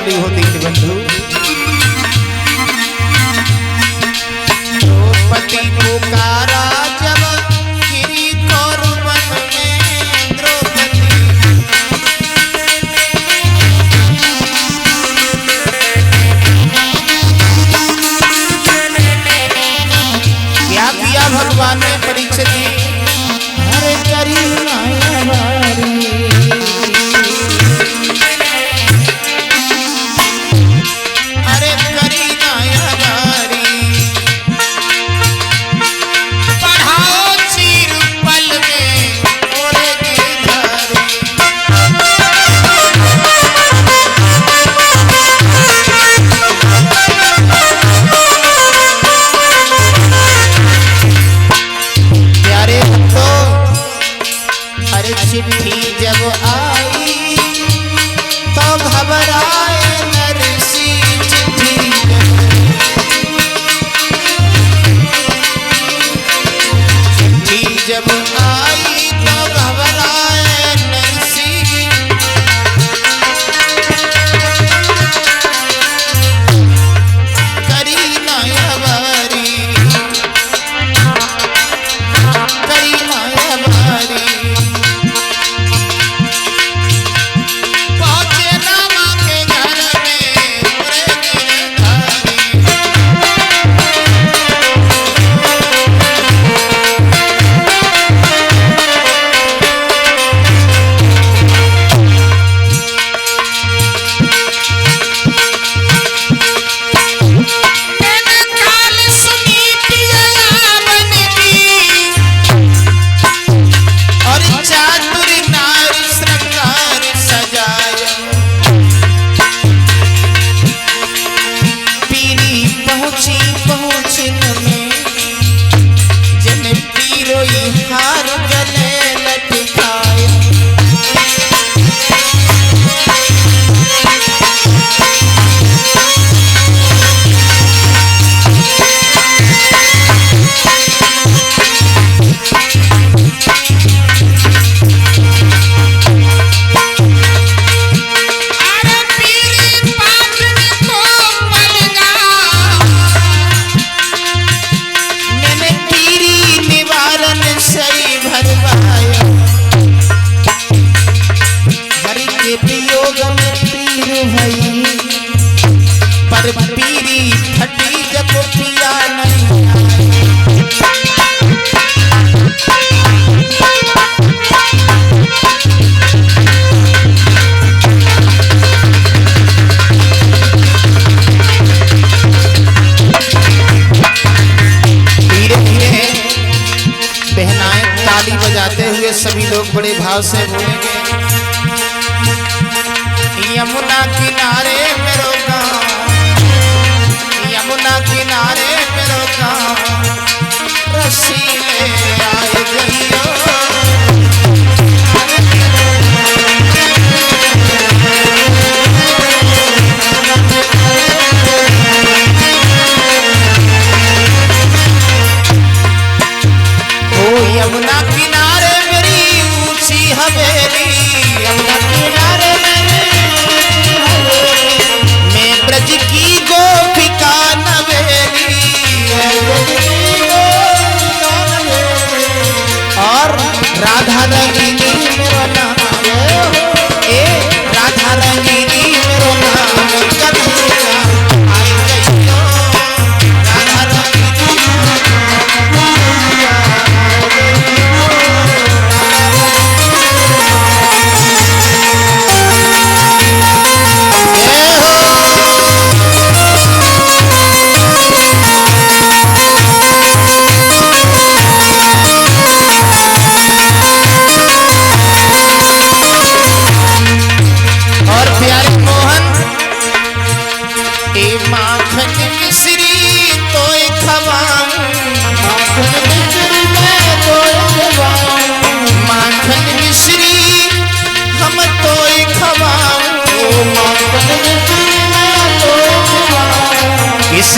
वाली हो दीनबंधु। द्रौपदी पुकारा जब गिरी कौर वन में, द्रौपदी क्या किया भगवान ने परीक्षित जी? हरे करी माया वारी, अरे करी माया वारी, बढ़ाओ चीर पल में ओरे गिरधारी। प्यारे भक्तों, अरे चिट्ठी जब आई तो घबराए नरसी, चिट्ठी जब आई तो घबराए नरसी, करी माया वारी, करी माया वारी। पहुंचे रामा के घर में ओरे गिरधारी, मैंने काल सुनी पिया बन की, और चातुर नारी श्रृंगार सजाया। पीरी पहुंची पहुंचन में, जन पीरोई हार गले लटकाया। अरे पीरी पाटन को पलगा, मैंने पीरी निवारण सही भरवाया। हरि के वियोग में पीर भई, पर पीरी फटी जब पिया नहीं धीरे धीरे बहनाएं ताली बजाते हुए सभी लोग बड़े भाव से बोलेंगे, यमुना किनारे मेरो गाँव, यमुना किनारे मेरो गाँव, रसीले आए गलियों। ओ यमुना किनारे मेरी ऊंची हवेली, यमुना किनारे मेरी ऊंची हवेली, मैं ब्रज की गोपिका नवेली, और राधा रंगीनी मेरो नाम, ए राधा रंगीनी मेरो नाम, कन्हैया आई गइयो, राधा रंगीनी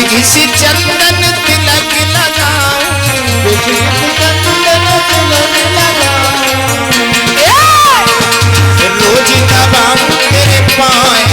घिसी चंदन तिलक लगाऊं, रोज दबाऊं तेरे पाए,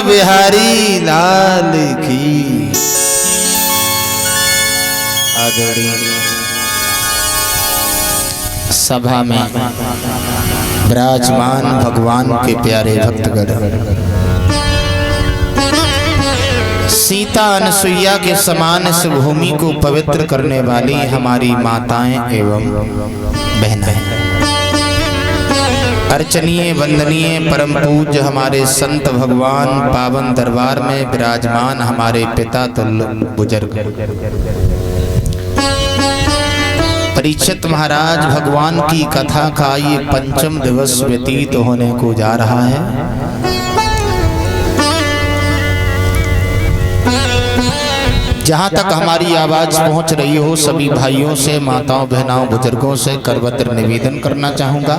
बिहारी लाल की। आदरणीय सभा में विराजमान भगवान के प्यारे भक्तगण, सीता अनसुईया के समान इस भूमि को पवित्र करने वाली हमारी माताएं एवं बहनें, अर्चनीय वंदनीय परम पूज्य हमारे संत भगवान पावन दरबार में विराजमान हमारे पिता तुल्य बुजुर्ग परीक्षित महाराज, भगवान की कथा का ये पंचम दिवस व्यतीत होने को जा रहा है। जहाँ तक हमारी आवाज पहुँच रही हो, सभी भाइयों से, माताओं बहनों बुजुर्गों से करवत्र निवेदन करना चाहूँगा,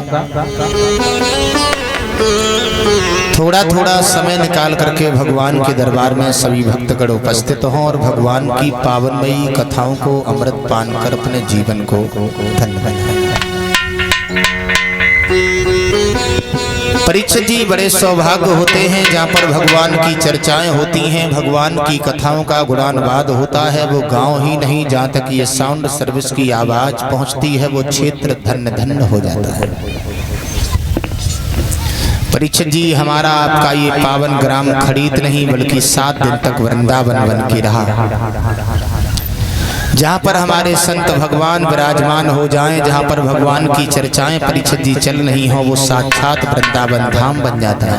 थोड़ा थोड़ा समय निकाल करके भगवान के दरबार में सभी भक्तगण उपस्थित हों और भगवान की पावनमयी कथाओं को अमृत पान कर अपने जीवन को धन्य बनाएं। परीक्षित जी, बड़े सौभाग्य होते हैं जहाँ पर भगवान की चर्चाएं होती हैं, भगवान की कथाओं का गुणानुवाद होता है। वो गांव ही नहीं, जहाँ तक ये साउंड सर्विस की आवाज पहुँचती है वो क्षेत्र धन्य धन्य हो जाता है। परीक्षित जी, हमारा आपका ये पावन ग्राम खड़ीत नहीं बल्कि 7 दिन तक वृंदावन बन के रहा, जहाँ पर हमारे संत भगवान विराजमान हो जाएं, जहाँ पर भगवान की चर्चाएं परीक्षित जी चल रही हो, वो साक्षात वृंदावन धाम बन जाता है।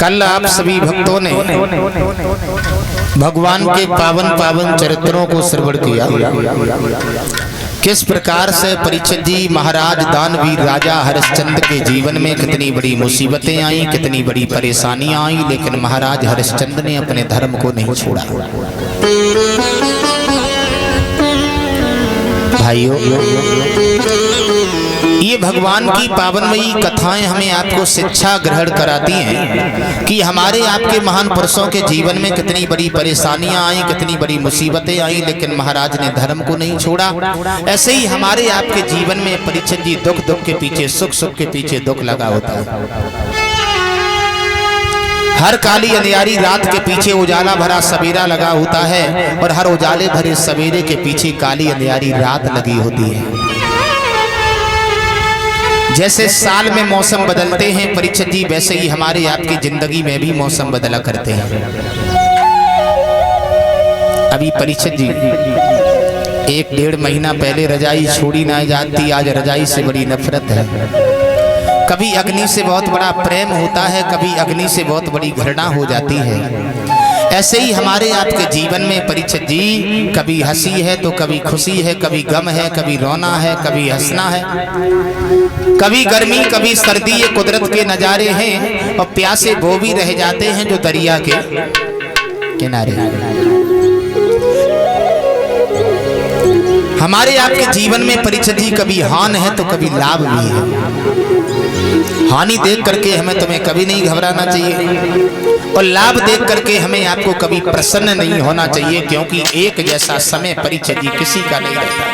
कल आप सभी भक्तों ने भगवान के पावन पावन चरित्रों को श्रवण किया, किस प्रकार से परीक्षित जी महाराज दानवीर राजा हरिश्चंद्र के जीवन में कितनी बड़ी मुसीबतें आई, कितनी बड़ी परेशानियां आई, लेकिन महाराज हरिश्चंद्र ने अपने धर्म को नहीं छोड़ा। भाइयों, ये भगवान की पावनमयी कथाएं हमें आपको शिक्षा ग्रहण कराती हैं कि हमारे आपके महान पुरुषों के जीवन में कितनी बड़ी परेशानियां आई, कितनी बड़ी मुसीबतें आई, लेकिन महाराज ने धर्म को नहीं छोड़ा। ऐसे ही हमारे आपके जीवन में परीक्षित जी दुख दुख के पीछे सुख, सुख के पीछे दुख लगा होता है। हर काली अंधियारी रात के पीछे उजाला भरा सवेरा लगा होता है और हर उजाले भरे सवेरे के पीछे काली अंधियारी रात लगी होती है। जैसे साल में मौसम बदलते हैं परीक्षित जी, वैसे ही हमारे आपकी जिंदगी में भी मौसम बदला करते हैं। अभी परीक्षित जी 1-1.5 महीना पहले रजाई छोड़ी ना जाती, आज रजाई से बड़ी नफरत है। कभी अग्नि से बहुत बड़ा प्रेम होता है, कभी अग्नि से बहुत बड़ी घृणा हो जाती है। ऐसे ही हमारे आपके जीवन में परीक्षित जी कभी हंसी है तो कभी खुशी है, कभी गम है, कभी रोना है, कभी हंसना है, कभी गर्मी कभी सर्दी, ये कुदरत के नजारे हैं। और प्यासे वो भी रह जाते हैं जो दरिया के किनारे। हमारे आपके जीवन में परीक्षित जी कभी हानि है तो कभी लाभ भी है। हानि देख करके हमें तुम्हें कभी नहीं घबराना चाहिए और लाभ देख करके हमें आपको कभी प्रसन्न नहीं होना चाहिए, क्योंकि एक जैसा समय परीक्षित जी किसी का नहीं रहता।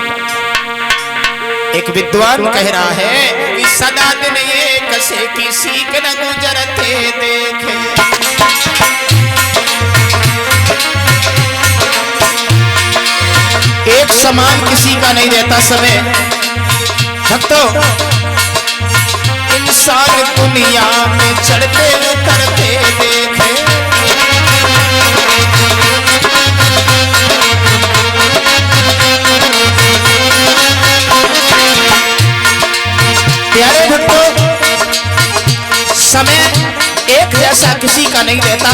एक विद्वान कह रहा है कि सदा दिन ये कसे किसी के न गुजरते देखे, एक समान किसी का नहीं रहता समय। भक्तों, इंसान दुनिया में चढ़ते उतरते देखे, प्यारे भक्तों, समय एक जैसा किसी का नहीं रहता।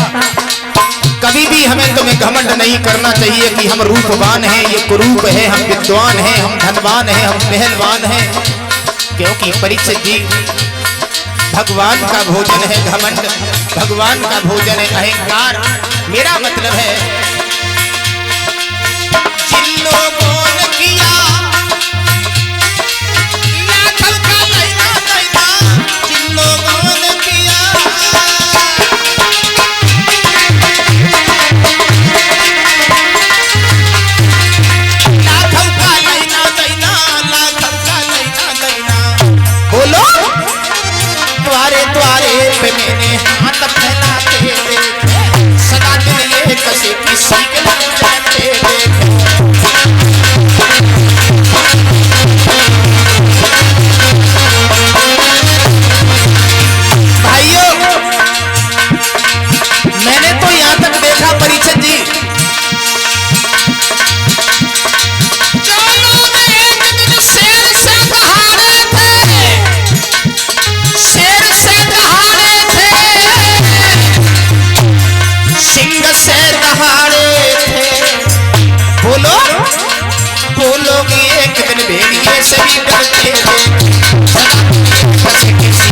कभी भी हमें तुम्हें घमंड नहीं करना चाहिए कि हम रूपवान हैं, ये कुरूप है, हम विद्वान हैं, हम धनवान हैं, हम पहलवान हैं, क्योंकि परीक्षित जी भगवान का भोजन है घमंड, भगवान का भोजन है अहंकार। मेरा मतलब है जिन लोगों ने किया लाखों का लैला लैला, जिन लोगों ने किया लाखों का लैला लैला, लाखों का लैला लैला, बोलो से दहाड़े थे। बोलो बोलोगी एक दिन भेड़िए से भी डरते थे। बस किसी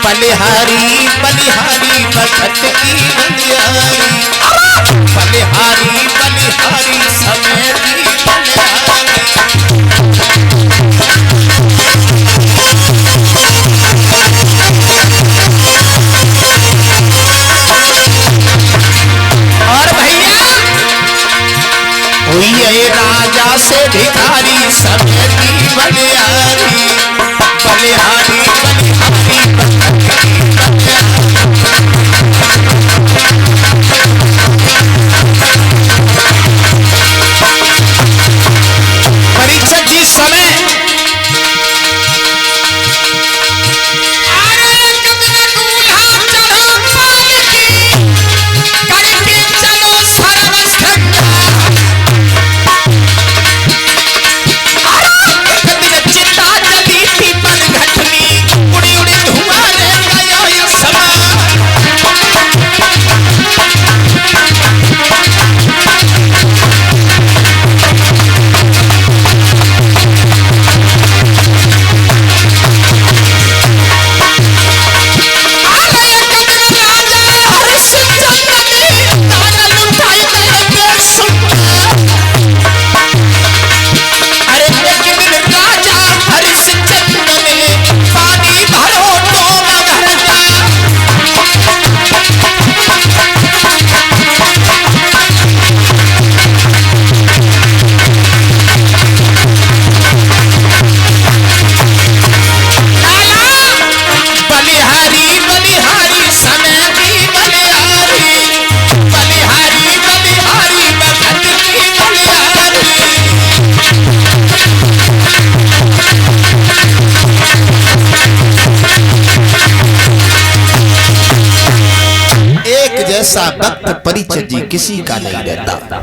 बलिहारी बलिहारी बखत की बलिहारी, बलिहारी बलिहारी समय की बलिहारी। और भैया हुई है राजा से भिखारी समय की बलिहारी, बलिहारी बलिहारी बखत की परीक्षक जी समय ऐसा भक्त परिचय जी किसी का नहीं रहता।